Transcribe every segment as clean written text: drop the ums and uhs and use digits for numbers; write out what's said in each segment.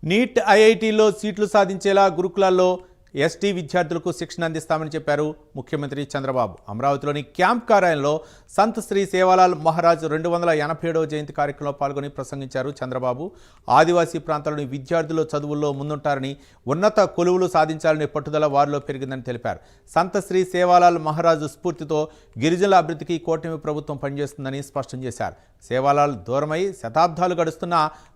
Neat ఐఐటీలో సీట్లు సాధించేలా గురుకులాల్లో ST విద్యార్థులకు శిక్షణ అందిస్తామని చెప్పారు ముఖ్యమంత్రి చంద్రబాబు. అమరావతిలోని క్యాంప్ కార్యాలయంలో సంత్ శ్రీ సేవాలాల్ మహారాజ్ 287వ జయంతి కార్యక్రమంలో పాల్గొని ప్రసంగించారు చంద్రబాబు. ఆదివాసీ ప్రాంతాల్లోని విద్యార్థులు చదువుల్లో ముందుంటారని, ఉన్నత కొలువులు సాధించాలనే పట్టుదల వారిలో పెరిగిందని తెలిపారు. సంత్ శ్రీ సేవాలాల్ మహారాజ్ స్ఫూర్తితో గిరిజనుల అభివృద్ధికి కూటమి ప్రభుత్వం పనిచేస్తుందని స్పష్టం చేశారు. సేవాలాల్ దూరమై శతాబ్దాలు గడుస్తున్న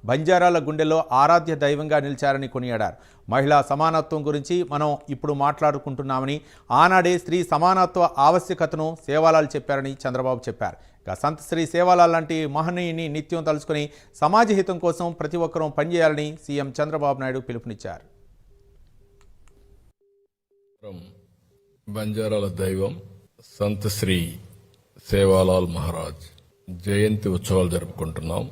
బంజారాల గుండెల్లో ఆరాధ్య దైవంగా నిలిచారని కొనియాడారు. మహిళా సమానత్వం గురించి మనం ఇప్పుడు మాట్లాడుకుంటున్నామని, ఆనాడే స్త్రీ సమానత్వ ఆవశ్యకతను సేవాలాల్ చెప్పారని చంద్రబాబు చెప్పారు. ఇక సంత్ శ్రీ సేవాలాల్ లాంటి మహనీయుని నిత్యం తలుచుకుని సమాజ హితం కోసం ప్రతి ఒక్కరూ పనిచేయాలని సీఎం చంద్రబాబు నాయుడు పిలుపునిచ్చారు. బంజారాల దైవం సంత్ శ్రీ సేవాలాల్ మహారాజ్ జయంతి ఉత్సవాలు జరుపుకుంటున్నాం.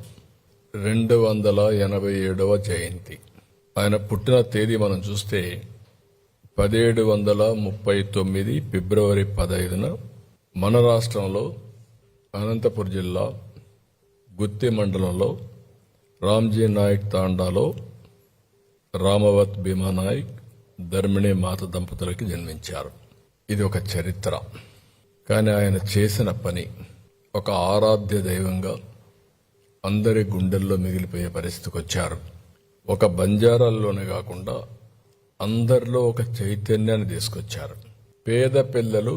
287వ జయంతి. ఆయన పుట్టిన తేదీ మనం చూస్తే 1739 ఫిబ్రవరి 15న మన రాష్ట్రంలో అనంతపురం జిల్లా గుత్తి మండలంలో రామ్జీ నాయక్ తాండాలో రామవత్ భీమానాయక్ ధర్మిణి మాత దంపతులకి జన్మించారు. ఇది ఒక చరిత్ర. కానీ ఆయన చేసిన పని ఒక ఆరాధ్య దైవంగా అందరి గుండెల్లో మిగిలిపోయే పరిస్థితికి వచ్చారు. ఒక బంజారాల్లోనే కాకుండా అందరిలో ఒక చైతన్యాన్ని తీసుకొచ్చారు. పేద పిల్లలు,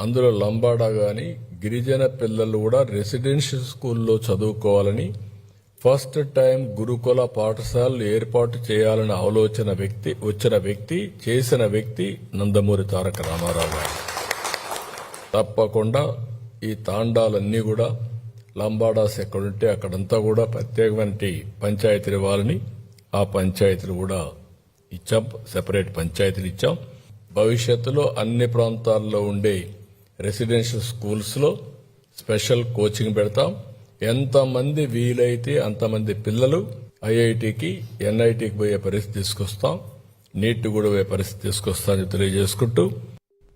అందులో లంబాడా గాని గిరిజన పిల్లలు కూడా రెసిడెన్షియల్ స్కూల్లో చదువుకోవాలని ఫస్ట్ టైం గురుకుల పాఠశాలలు ఏర్పాటు చేయాలనే ఆలోచన చేసిన వ్యక్తి నందమూరి తారక రామారావు గారు. తప్పకుండా ఈ తాండాలన్నీ కూడా లంబాడాస్ ఎక్కడుంటే అక్కడంతా కూడా ప్రత్యేకమైన పంచాయతీలు ఇవ్వాలని ఆ పంచాయతీలు కూడా ఇచ్చాం. సెపరేట్ పంచాయతీలు ఇచ్చాం. భవిష్యత్తులో అన్ని ప్రాంతాల్లో ఉండే రెసిడెన్షియల్ స్కూల్స్లో స్పెషల్ కోచింగ్ పెడతాం. ఎంతమంది వీలైతే అంతమంది పిల్లలు ఐఐటికి ఎన్ఐటికి పోయే పరిస్థితి తీసుకొస్తాం. నీట్ కూడా పోయే పరిస్థితి తీసుకొస్తామని తెలియజేసుకుంటూ